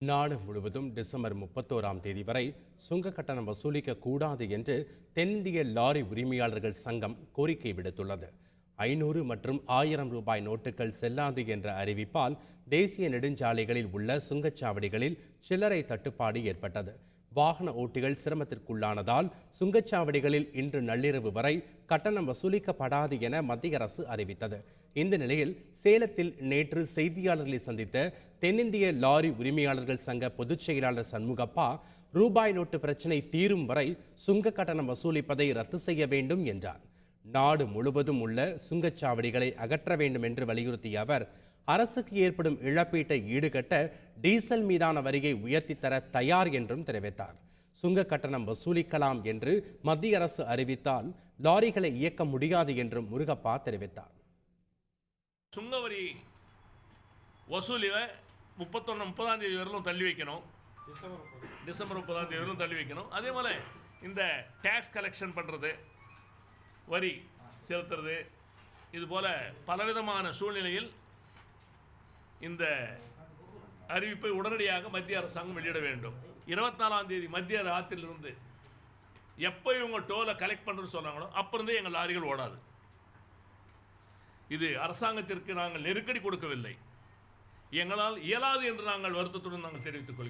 நாடு முழுவதும் டிசம்பர் 31ஆம் தேதி வரை சுங்க கட்டணம் வசூலிக்க கூடாது என்று தென்னிந்திய லாரி உரிமையாளர்கள் சங்கம் கோரிக்கை விடுத்துள்ளது. 500 மற்றும் 1000 ரூபாய் நோட்டுகள் செல்லாது என்ற அறிவிப்பால் தேசிய நெடுஞ்சாலைகளில் உள்ள சுங்கச்சாவடிகளில் சில்லறை தட்டுப்பாடு ஏற்பட்டது. வாகன ஓட்டிகள் சிரமத்திற்குள்ளானதால் சுங்கச்சாவடிகளில் இன்று நள்ளிரவு வரை கட்டணம் வசூலிக்கப்படாது என மத்திய அரசு அறிவித்தது. இந்த நிலையில் சேலத்தில் நேற்று செய்தியாளர்களை சந்தித்த தென்னிந்திய லாரி உரிமையாளர்கள் சங்க பொதுச் செயலாளர் சண்முகப்பா, ரூபாய் நோட்டு பிரச்சினை தீரும் வரை சுங்க கட்டணம் வசூலிப்பதை ரத்து செய்ய வேண்டும் என்றார். நாடு முழுவதும் உள்ள சுங்கச்சாவடிகளை அகற்ற வேண்டும் என்று வலியுறுத்திய அவர், அரசுக்கு ஏற்படும் இழப்பீட்டை ஈடுகட்ட டீசல் மீதான வரியை உயர்த்தி தர தயார் என்றும் தெரிவித்தார். சுங்க கட்டணம் வசூலிக்கலாம் என்று மத்திய அரசு அறிவித்தால் லாரிகளை இயக்க முடியாது என்றும் முருகப்பா தெரிவித்தார். சுங்கவரி வசூலில் 30ஆம் தேதி வரலும் தள்ளி வைக்கணும். டிசம்பர் 30ஆம் தேதி வரலும் தள்ளி வைக்கணும். அதே போல் இந்த டேக்ஸ் கலெக்ஷன் பண்ணுறது, வரி செலுத்துறது, இது போல பலவிதமான சூழ்நிலையில் இந்த அறிவிப்பை உடனடியாக மத்திய அரசாங்கம் வெளியிட வேண்டும். 24ஆம் தேதி மத்திய ராத்திரிலிருந்து எப்போ இவங்க டோலை கலெக்ட் பண்ணுறதுன்னு சொன்னாங்களோ அப்பிருந்தே எங்கள் லாரிகள் ஓடாது. இது அரசாங்கத்திற்கு நாங்கள் நெருக்கடி கொடுக்கவில்லை, எங்களால் இயலாது என்று நாங்கள் வருத்தத்துடன் நாங்கள் தெரிவித்துக் கொள்கிறோம்.